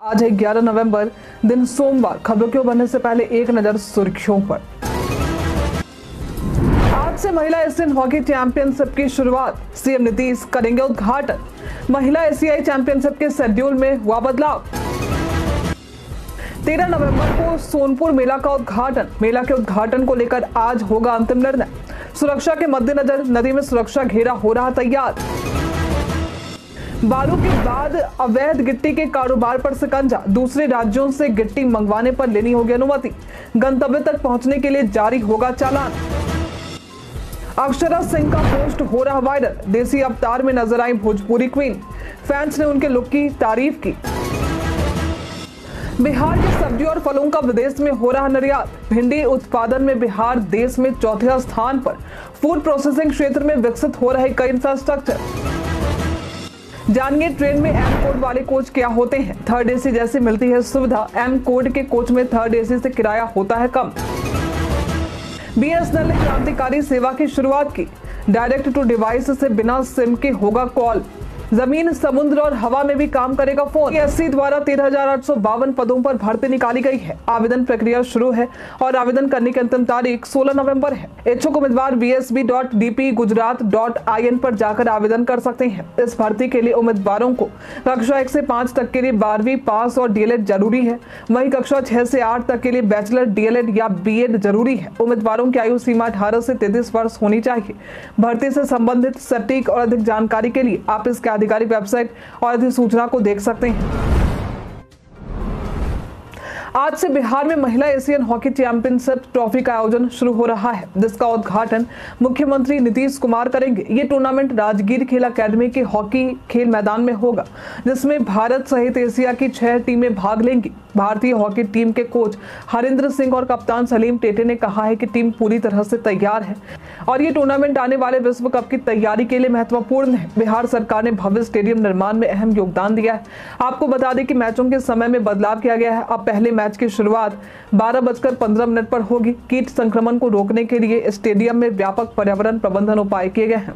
आज है 11 नवंबर, दिन सोमवार। खबरों के बढ़ने से पहले एक नजर सुर्खियों पर। आज से महिला एशियन हॉकी चैंपियनशिप की शुरुआत, सीएम नीतीश करेंगे उद्घाटन। महिला एशियाई चैंपियनशिप के शेड्यूल में हुआ बदलाव। 13 नवंबर को सोनपुर मेला का उद्घाटन। मेला के उद्घाटन को लेकर आज होगा अंतिम निर्णय। सुरक्षा के मद्देनजर नदी में सुरक्षा घेरा हो रहा तैयार। बालू के बाद अवैध गिट्टी के कारोबार पर शिकंजा। दूसरे राज्यों से गिट्टी मंगवाने पर लेनी होगी अनुमति। गंतव्य तक पहुंचने के लिए जारी होगा चालान। अक्षरा सिंह का पोस्ट हो रहा वायरल। देसी अवतार में नजर आई भोजपुरी क्वीन। फैंस ने उनके लुक की तारीफ की। बिहार की सब्जियों और फलों का विदेश में हो रहा निर्यात। भिंडी उत्पादन में बिहार देश में चौथे स्थान पर। फूड प्रोसेसिंग क्षेत्र में विकसित हो रहे कई इंफ्रास्ट्रक्चर। जानिए ट्रेन में एम कोड वाले कोच क्या होते हैं। थर्ड एसी जैसी मिलती है सुविधा। एम कोड के कोच में थर्ड एसी से किराया होता है कम। बीएसएनएल ने क्रांतिकारी सेवा की शुरुआत की। डायरेक्ट टू डिवाइस से बिना सिम के होगा कॉल। जमीन, समुद्र और हवा में भी काम करेगा फोन। एससी द्वारा 13,852 पदों पर भर्ती निकाली गई है। आवेदन प्रक्रिया शुरू है और आवेदन करने की अंतिम तारीख 16 नवंबर है। इच्छुक उम्मीदवार vsb.dp.gujarat.in पर जाकर आवेदन कर सकते हैं। इस भर्ती के लिए उम्मीदवारों को कक्षा 1 से 5 तक के लिए 12वीं पास और डीएलएड जरूरी है। वहीं कक्षा 6 से 8 तक के लिए बैचलर, डीएलएड या बीएड जरूरी है। उम्मीदवारों की आयु सीमा 18 से 33 वर्ष होनी चाहिए। भर्ती से संबंधित सटीक और अधिक जानकारी के लिए आप इसके आधिकारिक वेबसाइट और अधिसूचना को देख सकते हैं। आज से बिहार में महिला एशियन हॉकी चैंपियनशिप ट्रॉफी का आयोजन शुरू हो रहा है, जिसका उद्घाटन मुख्यमंत्री नीतीश कुमार करेंगे। ये टूर्नामेंट राजगीर खेल अकेडमी के हॉकी खेल मैदान में होगा, जिसमें भारत सहित एशिया की 6 टीमें भाग लेंगी। भारतीय हॉकी टीम के कोच हरिंद्र सिंह और कप्तान सलीम टेटे ने कहा है कि टीम पूरी तरह से तैयार है और ये टूर्नामेंट आने वाले विश्व कप की तैयारी के लिए महत्वपूर्ण है। बिहार सरकार ने भव्य स्टेडियम निर्माण में अहम योगदान दिया है। आपको बता दें कि मैचों के समय में बदलाव किया गया है। अब पहले मैच की शुरुआत 12:15 पर होगी। कीट संक्रमण को रोकने के लिए स्टेडियम में व्यापक पर्यावरण प्रबंधन उपाय किए गए हैं।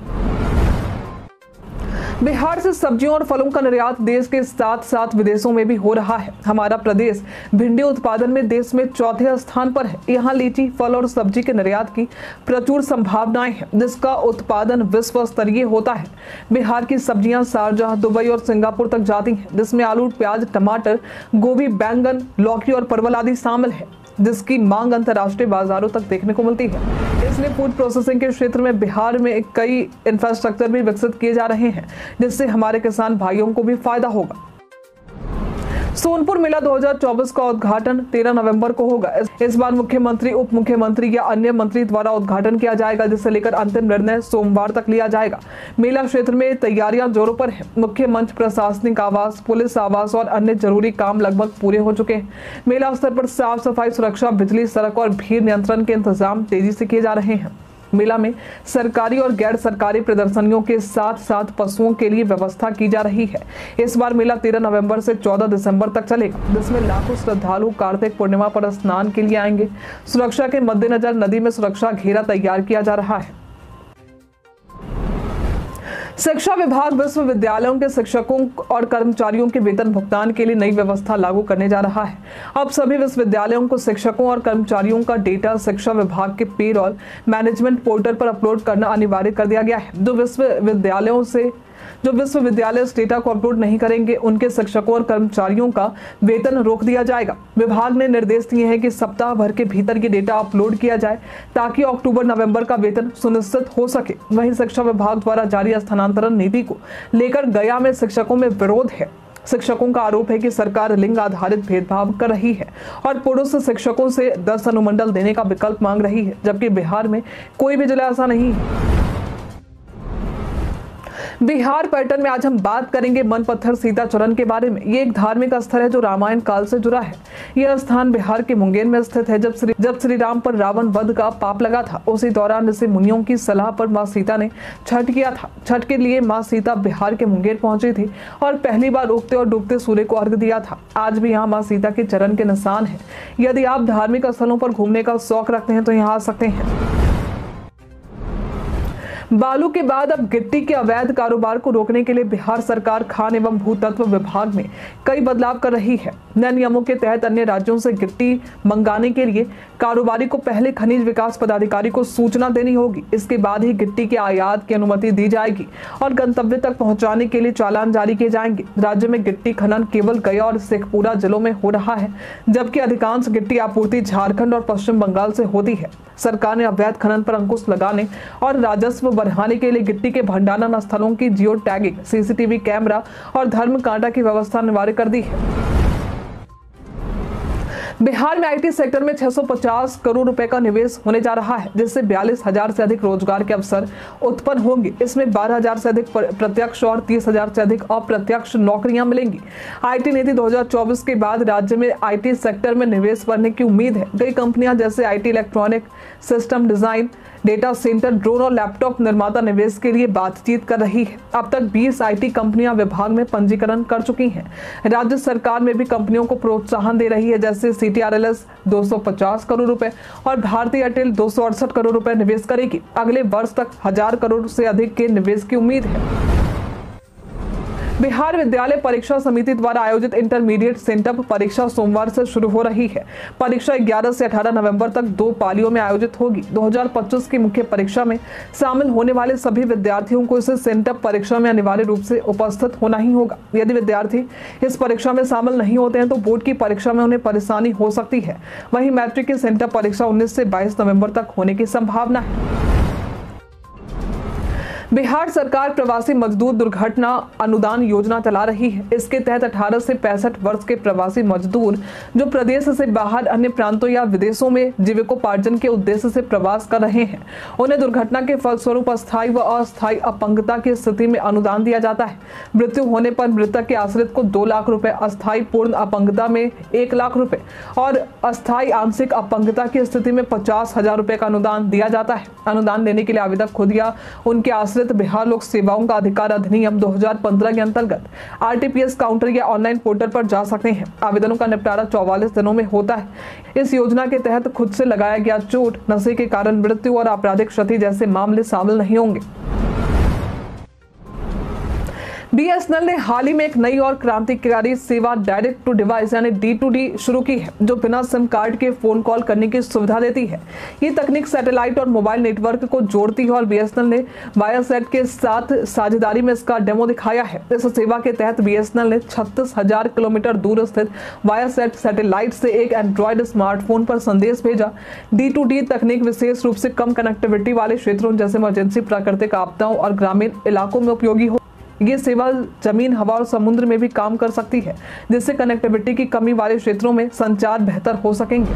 बिहार से सब्जियों और फलों का निर्यात देश के साथ साथ विदेशों में भी हो रहा है। हमारा प्रदेश भिंडी उत्पादन में देश में चौथे स्थान पर है। यहाँ लीची, फल और सब्जी के निर्यात की प्रचुर संभावनाएं हैं, जिसका उत्पादन विश्व स्तरीय होता है। बिहार की सब्जियां शारजाह, दुबई और सिंगापुर तक जाती हैं, जिसमें आलू, प्याज, टमाटर, गोभी, बैंगन, लौकी और परवल आदि शामिल है, जिसकी मांग अंतर्राष्ट्रीय बाजारों तक देखने को मिलती है। इसलिए फूड प्रोसेसिंग के क्षेत्र में बिहार में कई इंफ्रास्ट्रक्चर भी विकसित किए जा रहे हैं, जिससे हमारे किसान भाइयों को भी फायदा होगा। सोनपुर मेला 2024 का उद्घाटन 13 नवंबर को होगा। इस बार मुख्यमंत्री, उप मुख्यमंत्री या अन्य मंत्री द्वारा उद्घाटन किया जाएगा, जिसे लेकर अंतिम निर्णय सोमवार तक लिया जाएगा। मेला क्षेत्र में तैयारियां जोरों पर हैं। मुख्य मंच, प्रशासनिक आवास, पुलिस आवास और अन्य जरूरी काम लगभग पूरे हो चुके हैं। मेला स्तर पर साफ सफाई, सुरक्षा, बिजली, सड़क और भीड़ नियंत्रण के इंतजाम तेजी से किए जा रहे हैं। मेला में सरकारी और गैर सरकारी प्रदर्शनियों के साथ साथ पशुओं के लिए व्यवस्था की जा रही है। इस बार मेला 13 नवंबर से 14 दिसंबर तक चलेगा, जिसमें लाखों श्रद्धालु कार्तिक पूर्णिमा पर स्नान के लिए आएंगे। सुरक्षा के मद्देनजर नदी में सुरक्षा घेरा तैयार किया जा रहा है। शिक्षा विभाग विश्वविद्यालयों के शिक्षकों और कर्मचारियों के वेतन भुगतान के लिए नई व्यवस्था लागू करने जा रहा है। अब सभी विश्वविद्यालयों को शिक्षकों और कर्मचारियों का डेटा शिक्षा विभाग के पेरोल मैनेजमेंट पोर्टल पर अपलोड करना अनिवार्य कर दिया गया है। जो विश्वविद्यालय इस डेटा को अपलोड नहीं करेंगे, उनके शिक्षकों और कर्मचारियों का वेतन रोक दिया जाएगा। विभाग ने निर्देश दिए हैं कि सप्ताह भर के भीतर ये डेटा अपलोड किया जाए, ताकि अक्टूबर-नवंबर का वेतन सुनिश्चित हो सके। वहीं शिक्षा विभाग द्वारा जारी स्थानांतरण नीति को लेकर गया में शिक्षकों में विरोध है। शिक्षकों का आरोप है कि सरकार लिंग आधारित भेदभाव कर रही है और पुरुष शिक्षकों से 10 अनुमंडल देने का विकल्प मांग रही है, जबकि बिहार में कोई भी जिला ऐसा नहीं है। बिहार पर्यटन में आज हम बात करेंगे मन पत्थर सीता चरण के बारे में। ये एक धार्मिक स्थल है जो रामायण काल से जुड़ा है। यह स्थान बिहार के मुंगेर में स्थित है। जब श्री राम पर रावण वध का पाप लगा था, उसी दौरान ऋषि मुनियों की सलाह पर माँ सीता ने छठ किया था। छठ के लिए माँ सीता बिहार के मुंगेर पहुंची थी और पहली बार उगते और डूबते सूर्य को अर्घ्य दिया था। आज भी यहाँ माँ सीता के चरण के निशान है। यदि आप धार्मिक स्थलों पर घूमने का शौक रखते हैं तो यहाँ आ सकते हैं। बालू के बाद अब गिट्टी के अवैध कारोबार को रोकने के लिए बिहार सरकार खान एवं भूतत्व विभाग में कई बदलाव कर रही है। नए नियमों के तहत अन्य राज्यों से गिट्टी मंगाने के लिए कारोबारी को पहले खनिज विकास पदाधिकारी को सूचना देनी होगी। इसके बाद ही गिट्टी के आयात की अनुमति दी जाएगी और गंतव्य तक पहुंचाने के लिए चालान जारी किए जाएंगे। राज्य में गिट्टी खनन केवल गया और शेखपुरा जिलों में हो रहा है, जबकि अधिकांश गिट्टी आपूर्ति झारखंड और पश्चिम बंगाल से होती है। सरकार ने अवैध खनन पर अंकुश लगाने और राजस्व बढ़ाने के लिए गिट्टी के भंडारण स्थलों की जियो टैगिंग, सीसीटीवी कैमरा और धर्म कांटा की व्यवस्था अनिवार्य कर दी है। बिहार में आईटी सेक्टर में 650 करोड़ रुपए का निवेश होने जा रहा है, जिससे 42,000 से अधिक रोजगार के अवसर उत्पन्न होंगे। इसमें 12,000 से अधिक प्रत्यक्ष और 30,000 से अधिक अप्रत्यक्ष नौकरियां मिलेंगी। आईटी नीति 2024 के बाद राज्य में आईटी सेक्टर में निवेश बढ़ने की उम्मीद है। कई कंपनियां जैसे IT, electronic system design, data centre, drone और लैपटॉप निर्माता निवेश के लिए बातचीत कर रही है। अब तक 20 आईटी कंपनियां विभाग में पंजीकरण कर चुकी हैं। राज्य सरकार में भी कंपनियों को प्रोत्साहन दे रही है, जैसे CTRLS 250 करोड़ रुपए और भारतीय एयरटेल 268 करोड़ रुपए निवेश करेगी। अगले वर्ष तक 1000 करोड़ से अधिक के निवेश की उम्मीद है। बिहार विद्यालय परीक्षा समिति द्वारा आयोजित इंटरमीडिएट सेंटअप परीक्षा सोमवार से शुरू हो रही है। परीक्षा 11 से 18 नवंबर तक 2 पालियों में आयोजित होगी। 2025 की मुख्य परीक्षा में शामिल होने वाले सभी विद्यार्थियों को इस सेंटअप परीक्षा में अनिवार्य रूप से उपस्थित होना ही होगा। यदि विद्यार्थी इस परीक्षा में शामिल नहीं होते हैं तो बोर्ड की परीक्षा में उन्हें परेशानी हो सकती है। वहीं मैट्रिक की सेंटअप परीक्षा 19 से 22 नवंबर तक होने की संभावना है। बिहार सरकार प्रवासी मजदूर दुर्घटना अनुदान योजना चला रही है। इसके तहत 18 से 65 वर्ष के प्रवासी मजदूर जो प्रदेश से बाहर अन्य प्रांतों या विदेशों में जीविकोपार्जन के उद्देश्य से प्रवास कर रहे हैं, उन्हें दुर्घटना के फलस्वरूप अस्थायी व अस्थायी अपंगता की स्थिति में अनुदान दिया जाता है। मृत्यु होने पर मृतक के आश्रित को 2 लाख रुपए, अस्थायी पूर्ण अपंगता में 1 लाख रुपए और अस्थायी आंशिक अपंगता की स्थिति में 50,000 रुपए का अनुदान दिया जाता है। अनुदान लेने के लिए आवेदक खुद या उनके आश्रित बिहार लोक सेवाओं का अधिकार अधिनियम 2015 के अंतर्गत RTPS काउंटर या ऑनलाइन पोर्टल पर जा सकते हैं। आवेदनों का निपटारा 44 दिनों में होता है। इस योजना के तहत खुद से लगाया गया चोट, नशे के कारण मृत्यु और आपराधिक क्षति जैसे मामले शामिल नहीं होंगे। BSNL ने हाल ही में एक नई और क्रांतिकारी सेवा डायरेक्ट टू डिवाइस यानी D2D शुरू की है, जो बिना सिम कार्ड के फोन कॉल करने की सुविधा देती है। ये तकनीक सैटेलाइट और मोबाइल नेटवर्क को जोड़ती है और BSNL ने वायासेट के साथ साझेदारी में इसका डेमो दिखाया है। इस सेवा के तहत BSNL ने 36,000 किलोमीटर दूर स्थित वायासेट सैटेलाइट से एक एंड्रॉयड स्मार्टफोन पर संदेश भेजा। D2D तकनीक विशेष रूप से कम कनेक्टिविटी वाले क्षेत्रों जैसे इमरजेंसी, प्राकृतिक आपदाओं और ग्रामीण इलाकों में उपयोगी हो। ये सेवा जमीन, हवा और समुद्र में भी काम कर सकती है, जिससे कनेक्टिविटी की कमी वाले क्षेत्रों में संचार बेहतर हो सकेंगे।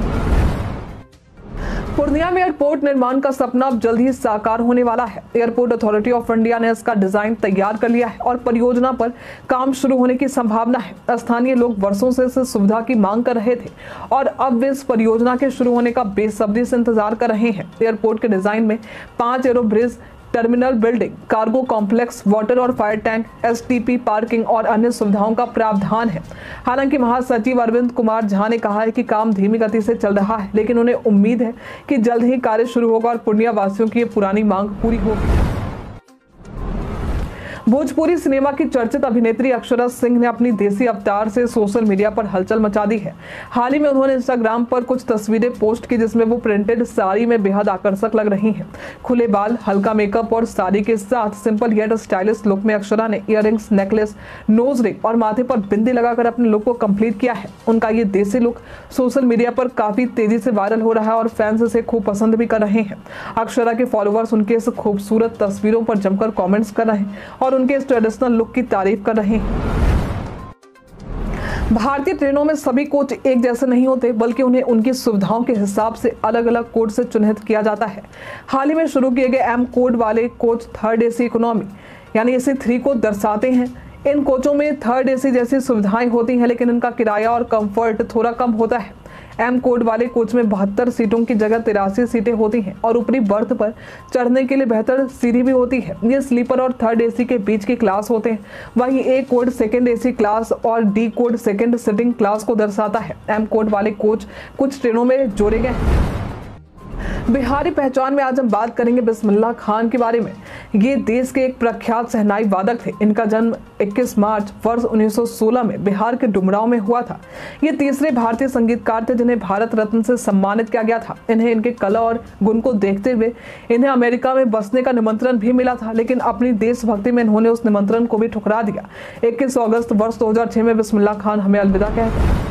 पूर्णिया में एयरपोर्ट निर्माण का सपना अब जल्द ही साकार होने वाला है। एयरपोर्ट अथॉरिटी ऑफ इंडिया ने इसका डिजाइन तैयार कर लिया है और परियोजना पर काम शुरू होने की संभावना है। स्थानीय लोग वर्षों से इस सुविधा की मांग कर रहे थे और अब वे इस परियोजना के शुरू होने का बेसब्री से इंतजार कर रहे हैं। एयरपोर्ट के डिजाइन में 5 arrow bridge, terminal building, cargo complex, water और फायर टैंक, STP पार्किंग और अन्य सुविधाओं का प्रावधान है। हालांकि महासचिव अरविंद कुमार झा ने कहा है कि काम धीमी गति से चल रहा है, लेकिन उन्हें उम्मीद है कि जल्द ही कार्य शुरू होगा और पूर्णिया वासियों की ये पुरानी मांग पूरी होगी। भोजपुरी सिनेमा की चर्चित अभिनेत्री अक्षरा सिंह ने अपनी देसी अवतार से सोशल मीडिया पर हलचल मचा दी है। हाल ही में उन्होंने इंस्टाग्राम पर कुछ तस्वीरें पोस्ट की, जिसमें वो प्रिंटेड साड़ी में बेहद आकर्षक लग रही हैं। खुले बाल, हल्का मेकअप और साड़ी के साथ सिंपल येट स्टाइलिश लुक में अक्षरा ने इयररिंग्स, नेकलेस, नोज रिंग और माथे पर बिंदी लगाकर अपने लुक को कंप्लीट किया है। उनका ये देसी लुक सोशल मीडिया पर काफी तेजी से वायरल हो रहा है और फैंस इसे खूब पसंद भी कर रहे हैं। अक्षरा के फॉलोअर्स उनके इस खूबसूरत तस्वीरों पर जमकर कॉमेंट्स कर रहे हैं और उनके इस ट्रेडिशनल लुक की तारीफ कर रहे हैं। भारतीय ट्रेनों में सभी कोच एक जैसे नहीं होते, बल्कि उन्हें उनकी सुविधाओं के हिसाब से अलग अलग कोड से चिन्हित किया जाता है। हाल ही में शुरू किए गए M कोड वाले कोच 3rd AC इकोनॉमी यानी AC 3 को दर्शाते हैं। इन कोचों में 3rd AC जैसी सुविधाएं होती हैं, लेकिन इनका किराया और कंफर्ट थोड़ा कम होता है। M कोड वाले कोच में 72 सीटों की जगह 83 सीटें होती हैं और ऊपरी बर्थ पर चढ़ने के लिए बेहतर सीढ़ी भी होती है। ये स्लीपर और 3rd AC के बीच के क्लास होते हैं। वहीं A code 2nd AC class और D code 2nd sitting class को दर्शाता है। M कोड वाले कोच कुछ ट्रेनों में जोड़े गए हैं। बिहारी पहचान में आज हम बात करेंगे बिस्मिल्लाह खान के बारे में। ये देश के एक प्रख्यात शहनाई वादक थे। इनका जन्म 21 मार्च वर्ष 1916 में बिहार के डुमरांव में हुआ था। ये तीसरे भारतीय संगीतकार थे जिन्हें भारत रत्न से सम्मानित किया गया था। इन्हें इनके कला और गुण को देखते हुए इन्हें अमेरिका में बसने का निमंत्रण भी मिला था, लेकिन अपनी देशभक्ति में इन्होंने उस निमंत्रण को भी ठुकरा दिया। 21 अगस्त वर्ष 2006 में बिस्मिल्लाह खान हमें अलविदा कहते।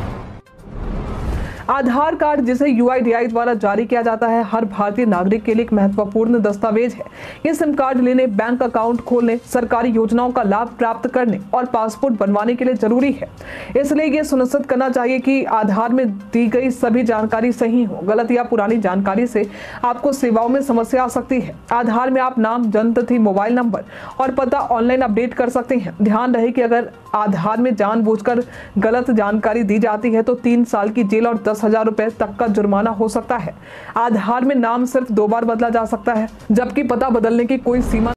आधार कार्ड, जिसे UIDAI द्वारा जारी किया जाता है, हर भारतीय नागरिक के लिए एक महत्वपूर्ण दस्तावेज है। ये सिम कार्ड लेने, बैंक अकाउंट खोलने, सरकारी योजनाओं का लाभ प्राप्त करने और पासपोर्ट बनवाने के लिए जरूरी है। इसलिए ये सुनिश्चित करना चाहिए कि आधार में दी गई सभी जानकारी सही हो। गलत या पुरानी जानकारी से आपको सेवाओं में समस्या आ सकती है। आधार में आप नाम, जन्मतिथि, मोबाइल नंबर और पता ऑनलाइन अपडेट कर सकते हैं। ध्यान रहे कि अगर आधार में जानबूझकर गलत जानकारी दी जाती है तो 3 साल की जेल और 10,000 रुपए तक का जुर्माना हो सकता है। आधार में नाम सिर्फ 2 बार बदला जा सकता है, जबकि पता बदलने की कोई सीमा